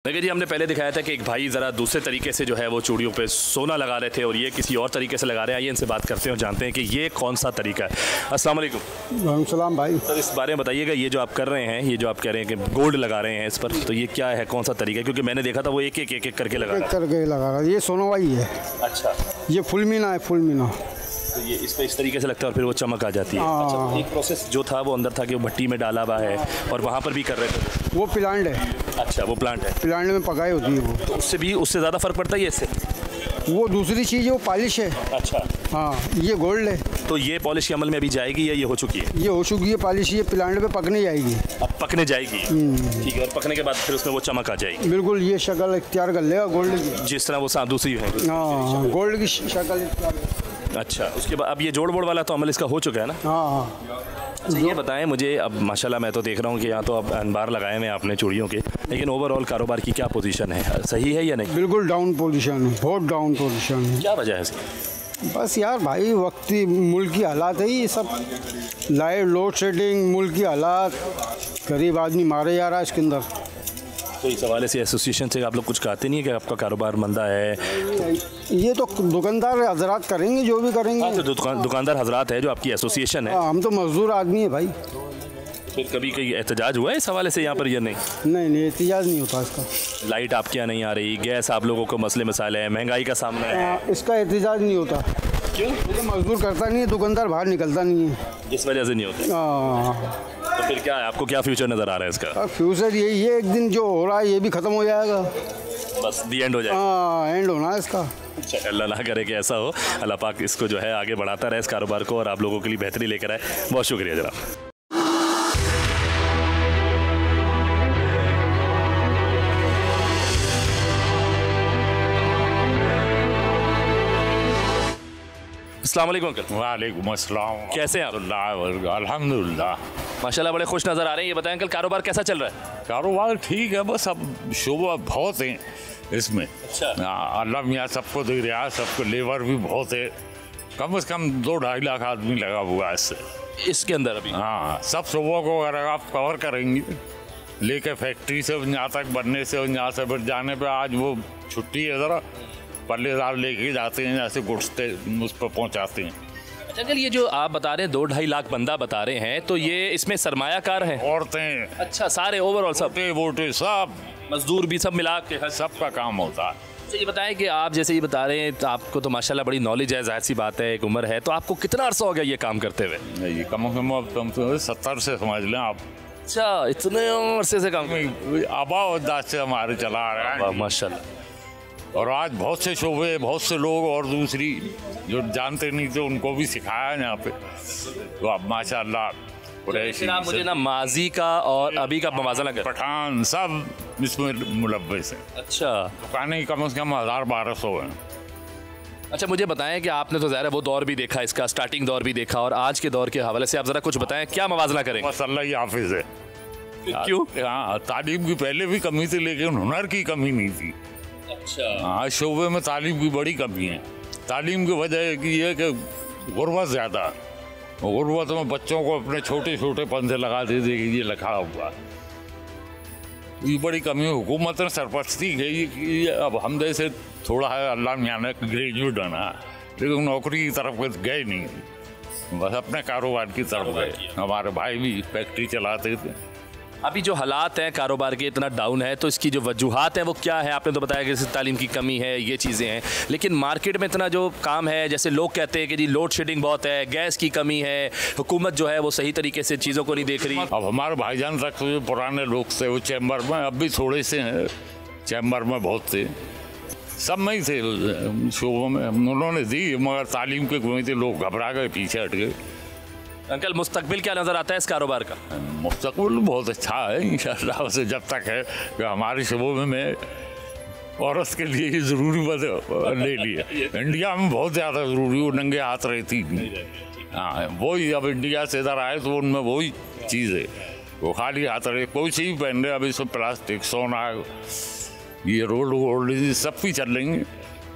देखिए जी, हमने पहले दिखाया था कि एक भाई ज़रा दूसरे तरीके से जो है वो चूड़ियों पे सोना लगा रहे थे और ये किसी और तरीके से लगा रहे हैं। आइए इनसे बात करते हैं और जानते हैं कि ये कौन सा तरीका है। अस्सलाम वालेकुम। वालेकुम सलाम भाई। सर, इस बारे में बताइएगा, ये जो आप कर रहे हैं, ये जो आप कह रहे हैं कि गोल्ड लगा रहे हैं इस पर, तो ये क्या है, कौन सा तरीका है? क्योंकि मैंने देखा था वो एक एक करके लगा रहा है। ये सोनवा ही है। अच्छा, ये फुल मीना है, फुल मीना। तो ये इस पर इस तरीके से लगता है और फिर वो चमक आ जाती है। अच्छा, एक प्रोसेस जो था वो अंदर था कि वो भट्टी में डाला हुआ है और वहाँ पर भी कर रहे थे। वो प्लांट है। अच्छा, वो प्लांट है, प्लांट में पकाई होती है वो। तो उससे ज़्यादा फ़र्क पड़ता है इससे? वो दूसरी चीज़ है, वो पॉलिश है। अच्छा, हाँ, ये गोल्ड है। तो ये पॉलिश के अमल में अभी जाएगी या ये हो चुकी है? ये हो चुकी है पॉलिश, ये प्लांट पे पकने जाएगी। अब पकने जाएगी, ठीक है। और पकने के बाद फिर उसमें वो चमक आ जाएगी। बिल्कुल, ये शक्ल इख्तियार कर लेगा गोल्ड की, जिस तरह वो दूसरी है। हाँ, गोल्ड की शक्ल इख्तियार। अच्छा, उसके बाद अब ये जोड़ बोड़ वाला तो अमल इसका हो चुका है ना? हाँ। अच्छा, ये बताएं मुझे, अब माशाल्लाह मैं तो देख रहा हूँ कि यहाँ तो अब अनबार लगाए हुए हैं आपने चूड़ियों के, लेकिन ओवरऑल कारोबार की क्या पोजीशन है, सही है या नहीं? बिल्कुल डाउन पोजीशन है, बहुत डाउन पोजीशन है। क्या वजह है इसकी? बस यार भाई, वक्ती मुल्क की हालात है ये सब। लाइट लोड शेडिंग, मुल्क की हालात, गरीब आदमी मारे जा रहा है इसके अंदर। तो इस हवाले से एसोसिएशन से आप लोग कुछ कहते नहीं है कि आपका कारोबार मंदा है? ये तो दुकानदार हजरात करेंगे जो भी करेंगे। हाँ, तो दुकानदार हजरात है जो आपकी एसोसिएशन है। हम तो मजदूर आदमी है भाई। फिर कभी कोई एहतजाज हुआ है इस हवाले से यहाँ पर या नहीं? नहीं, एहतजाज नहीं होता इसका। लाइट आपके यहाँ नहीं आ रही, गैस आप लोगों को मसले मसाले हैं, महंगाई का सामना है, इसका एहतजाज नहीं होता। क्यों? तो मजदूर करता नहीं है, दुकानदार बाहर निकलता नहीं है, इस वजह से नहीं होता। तो फिर क्या है, आपको क्या फ्यूचर नज़र आ रहा है इसका? फ्यूचर यही है, एक दिन जो हो रहा है ये भी ख़त्म हो जाएगा, बस दी एंड हो जाएगा। हाँ, एंड होना है इसका। अल्लाह ना करे कि ऐसा हो। अल्लाह पाक इसको जो है आगे बढ़ाता रहे इस कारोबार को और आप लोगों के लिए बेहतरी लेकर आए। बहुत शुक्रिया जनाब। अस्सलाम वालेकुम अंकल। वालेकुम अस्सलाम। कैसे हैं आप? अल्हम्दुलिल्लाह, माशाल्लाह बड़े खुश नज़र आ रहे हैं। ये बताएं अंकल, कारोबार कैसा चल रहा है? कारोबार ठीक है, बस अब शोबा बहुत हैं इसमें। अच्छा, अल्लाह मियाँ सबको दे रहा है, सबको लेबर भी बहुत है। कम से कम 2-2.5 लाख आदमी लगा हुआ है इसके अंदर अभी। हाँ, सब शोबों को अगर आप कवर करेंगे, लेके फैक्ट्री से यहाँ तक बनने से यहाँ से फिर जाने पे, आज वो छुट्टी है ज़रा, पल्लेदार लेके जाते हैं, जैसे गुड्स उस पर पहुँचाते हैं। अच्छा अंकल, ये जो आप बता रहे हैं 2-2.5 लाख बंदा बता रहे हैं, तो ये इसमें सरमायाकार हैं? औरतें, अच्छा, सारे ओवरऑल सब वोटे सब, मजदूर भी सब मिला के सबका काम होता है। तो ये बताएं कि आप जैसे ये बता रहे हैं, तो आपको तो माशाल्लाह बड़ी नॉलेज है, जाहिर सी बात है, एक उम्र है, तो आपको कितना अर्सा हो गया ये काम करते हुए? ये कम से 70 से समझ लें आप। अच्छा, इतने अरसे से काम? आबाद से हमारे चला आ रहा है माशाल्लाह। और आज बहुत से शोबे, बहुत से लोग और दूसरी जो जानते नहीं थे उनको भी सिखाया यहाँ पे, तो अब माशाल्लाह आप मुझे ना माजी का और अभी का मवाज़ना कर। पठान सब इसमें मुलव्वस हैं। अच्छा, दुकानें कम से कम 1000-1200 हैं। अच्छा, मुझे बताएं कि आपने तो ज़ाहिर है वो दौर भी देखा, इसका स्टार्टिंग दौर भी देखा, और आज के दौर के हवाले से आप ज़रा कुछ बताएं, क्या मवाज़ना करेंगे? बस अल्लाह ही हाफिज़ है। क्यों? हाँ, तालीम की पहले भी कमी थी, लेकिन हुनर की कमी नहीं थी। अच्छा, हाँ, शोबे में तालीम की बड़ी कमी है। तालीम की वजह ये है कि गुर्बत ज़्यादा है। गुर्बत में बच्चों को अपने छोटे छोटे पंधे लगा दे कि ये लिखा हुआ, ये बड़ी कमी है। हुकूमत ने सरपरस्ती की कि अब हम जैसे थोड़ा है, अल्लाह मियाँ ने ग्रेजुएट बना, लेकिन नौकरी की तरफ गए नहीं, बस अपने कारोबार की तरफ गए। हमारे भाई भी फैक्ट्री चलाते थे। अभी जो हालात हैं कारोबार के इतना डाउन है, तो इसकी जो वजूहात हैं वो क्या है? आपने तो बताया कि जैसे तालीम की कमी है, ये चीज़ें हैं, लेकिन मार्केट में इतना जो काम है, जैसे लोग कहते हैं कि जी लोड शेडिंग बहुत है, गैस की कमी है, हुकूमत जो है वो सही तरीके से चीज़ों को नहीं देख रही। अब हमारे भाईजान तक जो पुराने लोग थे वो चैम्बर में, अब भी थोड़े से हैं चैम्बर में, बहुत थे, सब में ही थे शोबों में, उन्होंने दी, मगर तालीम के कमी थे, लोग घबरा गए, पीछे हट गए। अंकल, मुस्तकबिल क्या नज़र आता है इस कारोबार का? मुस्तकबिल बहुत अच्छा है इंशाअल्लाह, से जब तक है कि हमारे शोबे में औरत के लिए ही ज़रूरी ले लिया। इंडिया में बहुत ज़्यादा ज़रूरी, वो नंगे हाथ रहती नहीं। हाँ, वही अब इंडिया से इधर आए तो उनमें वही चीज़ है, वो खाली हाथ रहे, कोई चीज़ पहन रहे, अभी सब प्लास्टिक, सोना, ये रोड वोल्ड सब भी चल रही हैं,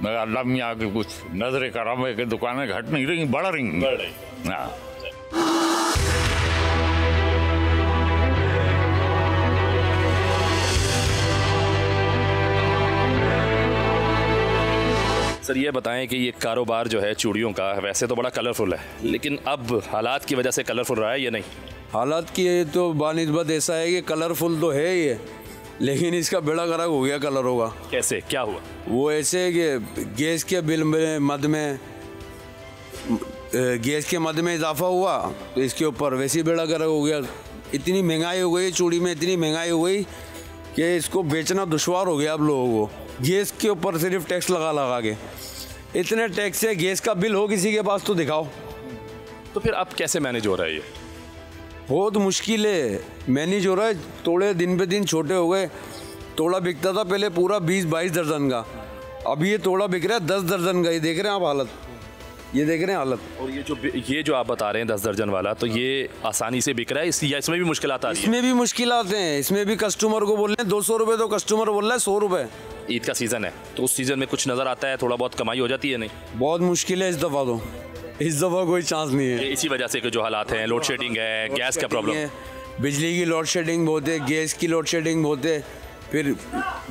मगर अल्लाह मियाँ के कुछ नजर करम है कि दुकानें घट नहीं रही, बढ़ रही। हाँ। सर ये बताएं कि ये कारोबार जो है चूड़ियों का वैसे तो बड़ा कलरफुल है, लेकिन अब हालात की वजह से कलरफुल रहा है या नहीं? हालात की तो बानिस्बत ऐसा है कि कलरफुल तो है ही है, लेकिन इसका बेड़ा गर्क हो गया कलरों का। कैसे, क्या हुआ? वो ऐसे कि गैस के बिल में मद में इजाफा हुआ तो इसके ऊपर वैसे ही बेड़ा गर्क हो गया। इतनी महंगाई हो गई चूड़ी में, इतनी महंगाई हो गई कि इसको बेचना दुश्वार हो गया अब लोगों को। गैस के ऊपर सिर्फ टैक्स लगा के, इतने टैक्स से गैस का बिल हो किसी के पास तो दिखाओ। तो फिर अब कैसे मैनेज हो रहा है ये? बहुत मुश्किल है मैनेज हो रहा है। तोड़े दिन पे दिन छोटे हो गए। तोड़ा बिकता था पहले पूरा 20-22 दर्जन का, अब ये तोड़ा बिक रहा है 10 दर्जन का। ये देख रहे हैं आप हालत, ये देख रहे हैं हालत। और ये जो आप बता रहे हैं 10 दर्जन वाला, तो ये आसानी से बिक रहा है इसमें भी मुश्किल आता है? इसमें भी मुश्किल आते हैं। इसमें भी कस्टमर को बोल रहे हैं 200 रुपये, तो कस्टमर बोल रहा है 100 रुपये। ईद का सीज़न है तो उस सीज़न में कुछ नज़र आता है, थोड़ा बहुत कमाई हो जाती है? नहीं, बहुत मुश्किल है इस दफ़ा, तो इस दफ़ा कोई चांस नहीं है। इसी वजह से जो हालात हैं, लोड शेडिंग है, गैस का प्रॉब्लम है, बिजली की लोड शेडिंग बहुत है, गैस की लोड शेडिंग बहुत है, फिर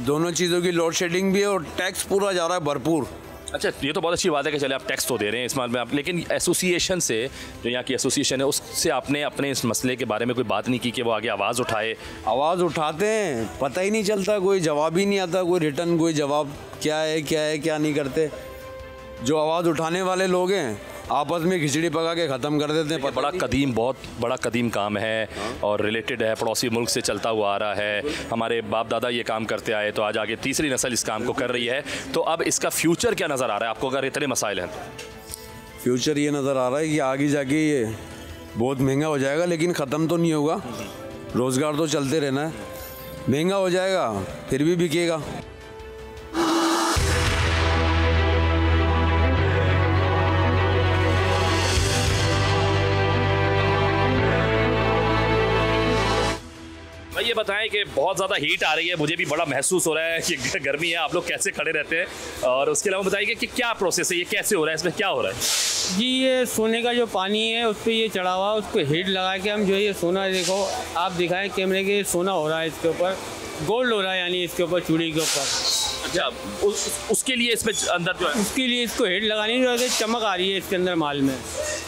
दोनों चीज़ों की लोड शेडिंग भी है और टैक्स पूरा जा रहा है भरपूर। अच्छा, ये तो बहुत अच्छी बात है कि चले आप टैक्स तो दे रहे हैं इस माल में आप, लेकिन एसोसिएशन से, जो यहाँ की एसोसिएशन है, उससे आपने अपने इस मसले के बारे में कोई बात नहीं की कि वो आगे आवाज़ उठाए? आवाज़ उठाते हैं, पता ही नहीं चलता, कोई जवाब ही नहीं आता, कोई रिटर्न कोई जवाब क्या है क्या नहीं करते। जो आवाज़ उठाने वाले लोग हैं आपस में खिचड़ी पका के ख़त्म कर देते हैं। बहुत बड़ा कदीम काम है और रिलेटेड है, पड़ोसी मुल्क से चलता हुआ आ रहा है। हमारे बाप दादा ये काम करते आए, तो आज आगे तीसरी नस्ल इस काम को कर रही है। तो अब इसका फ्यूचर क्या नज़र आ रहा है आपको, अगर इतने मसाइल हैं? फ्यूचर ये नज़र आ रहा है कि आगे जाके ये बहुत महंगा हो जाएगा, लेकिन ख़त्म तो नहीं होगा। रोज़गार तो चलते रहना है, महंगा हो जाएगा फिर भी बिकेगा। ये बताएं कि बहुत ज़्यादा हीट आ रही है, मुझे भी बड़ा महसूस हो रहा है कि गर्मी है, आप लोग कैसे खड़े रहते हैं? और उसके अलावा बताइए कि क्या प्रोसेस है, ये कैसे हो रहा है, इसमें क्या हो रहा है? जी, ये सोने का जो पानी है उस पर ये चढ़ा हुआ, उसको हीट लगा के हम जो है ये सोना, देखो आप दिखाएं कैमरे के, सोना हो रहा है इसके ऊपर, गोल्ड हो रहा है यानी इसके ऊपर, चूड़ी के ऊपर। अच्छा, उसके लिए इसमें अंदर जो है, उसके लिए इसको हीट लगानी जो है, चमक आ रही है इसके अंदर, माल में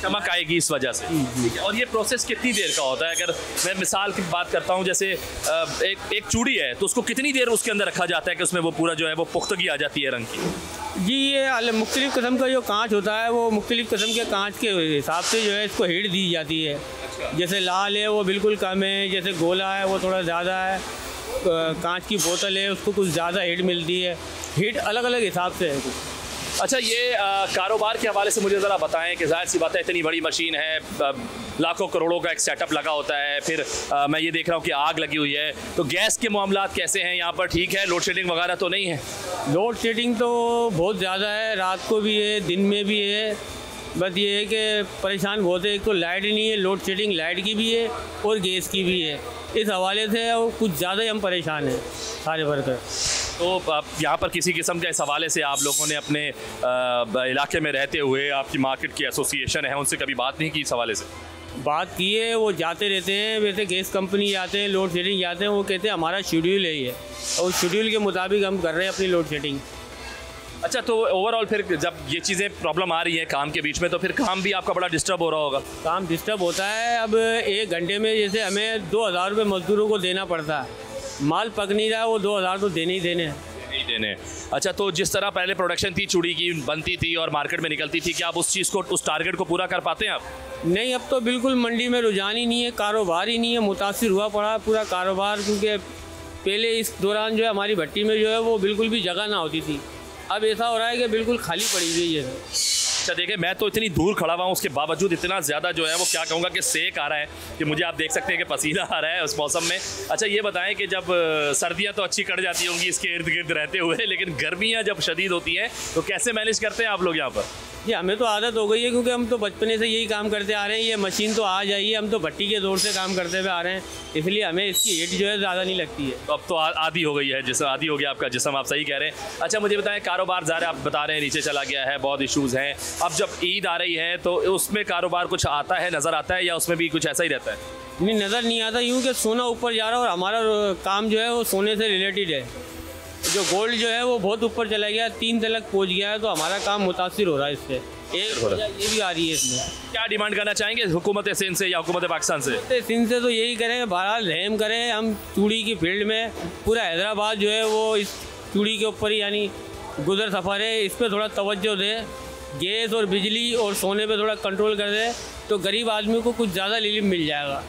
चमक आएगी इस वजह से। और ये प्रोसेस कितनी देर का होता है? अगर मैं मिसाल की बात करता हूँ, जैसे एक चूड़ी है तो उसको कितनी देर उसके अंदर रखा जाता है कि उसमें वो पूरा जो है वो पुख्तगी आ जाती है रंग की? जी, ये मुख्तलिफ़ किस्म का जो कांच होता है, वो मुख्तलिफ़ किस्म के कांच के हिसाब से जो है इसको हीट दी जाती है। जैसे लाल है वो बिल्कुल कम है, जैसे गोला है वो थोड़ा ज़्यादा है, कांच की बोतल है उसको कुछ ज़्यादा हीट मिलती है। हीट अलग अलग हिसाब से है। अच्छा, ये कारोबार के हवाले से मुझे ज़रा बताएं कि ज़ाहिर सी बात है इतनी बड़ी मशीन है, लाखों करोड़ों का एक सेटअप लगा होता है, फिर मैं ये देख रहा हूँ कि आग लगी हुई है, तो गैस के मामलात कैसे हैं यहाँ पर? ठीक है, लोड शेडिंग वगैरह तो नहीं है? लोड शेडिंग तो बहुत ज़्यादा है, रात को भी है, दिन में भी है। बस ये है कि परेशान बहुत है, एक तो लाइट नहीं है, लोड शेडिंग लाइट की भी है और गैस की भी है। इस हवाले से कुछ ज़्यादा ही हम परेशान हैं सारे वर्कर। तो यहाँ पर किसी किस्म के इस हवाले से आप लोगों ने अपने इलाके में रहते हुए, आपकी मार्केट की एसोसिएशन है, उनसे कभी बात नहीं की इस हवाले से? बात की है, वो जाते रहते हैं, वैसे गैस कंपनी जाते हैं, लोड शेडिंग जाते हैं, वो कहते हैं हमारा शेड्यूल है ये, और उस शेड्यूल के मुताबिक हम कर रहे हैं अपनी लोड शेडिंग। अच्छा, तो ओवरऑल फिर जब ये चीज़ें प्रॉब्लम आ रही है काम के बीच में, तो फिर काम भी आपका बड़ा डिस्टर्ब हो रहा होगा? काम डिस्टर्ब होता है। अब 1 घंटे में जैसे हमें 2000 रुपये मजदूरों को देना पड़ता है, माल पक नहीं रहा है, वो 2000 तो देने ही देने हैं। अच्छा, तो जिस तरह पहले प्रोडक्शन थी, चूड़ी की बनती थी और मार्केट में निकलती थी, क्या आप उस चीज़ को, उस टारगेट को पूरा कर पाते हैं आप? नहीं, अब तो बिल्कुल मंडी में रुझान ही नहीं है, कारोबार ही नहीं है, मुतासिर हुआ पड़ा पूरा कारोबार। क्योंकि पहले इस दौरान जो है हमारी भट्टी में जो है वो बिल्कुल भी जगह ना होती थी, अब ऐसा हो रहा है कि बिल्कुल खाली पड़ी हुई है। अच्छा, देखिए मैं तो इतनी दूर खड़ा हुआ हूँ, उसके बावजूद इतना ज़्यादा जो है वो क्या कहूँगा कि सेक आ रहा है कि मुझे आप देख सकते हैं कि पसीना आ रहा है उस मौसम में। अच्छा, ये बताएं कि जब सर्दियाँ तो अच्छी कट जाती होंगी इसके इर्द गिर्द रहते हुए, लेकिन गर्मियाँ जब शदीद होती हैं तो कैसे मैनेज करते हैं आप लोग यहाँ पर? ये हमें तो आदत हो गई है, क्योंकि हम तो बचपने से यही काम करते आ रहे हैं। ये मशीन तो आ जाइए, हम तो भट्टी के दौर से काम करते हुए आ रहे हैं, इसलिए हमें इसकी हीट जो है ज़्यादा नहीं लगती है। तो अब तो आदी हो गई है, जिसम आदी हो गया आपका जिस्म, आप सही कह रहे हैं। अच्छा, मुझे बताएं, कारोबार ज़्यादा आप बता रहे हैं नीचे चला गया है, बहुत इशूज़ हैं, अब जब ईद आ रही है तो उसमें कारोबार कुछ आता है, नज़र आता है, या उसमें भी कुछ ऐसा ही रहता है? नहीं, नज़र नहीं आता, यूँ कि सोना ऊपर जा रहा है और हमारा काम जो है वो सोने से रिलेटेड है। जो गोल्ड जो है वो बहुत ऊपर चला गया, 3 तक पहुंच गया है, तो हमारा काम मुतासिर हो रहा है इससे। एक वजह ये भी आ रही है इसमें। क्या डिमांड करना चाहेंगे हुकूमत सिंध से या हुकूमत पाकिस्तान से? सिंध से तो यही करें, बहरहाल रहम करें। हम चूड़ी की फील्ड में पूरा हैदराबाद जो है वो इस चूड़ी के ऊपर ही यानी गुजर सफ़र है, इस पर थोड़ा तवज्जो दे। गैस और बिजली और सोने पे थोड़ा कंट्रोल कर दे तो गरीब आदमी को कुछ ज़्यादा रिलीफ मिल जाएगा।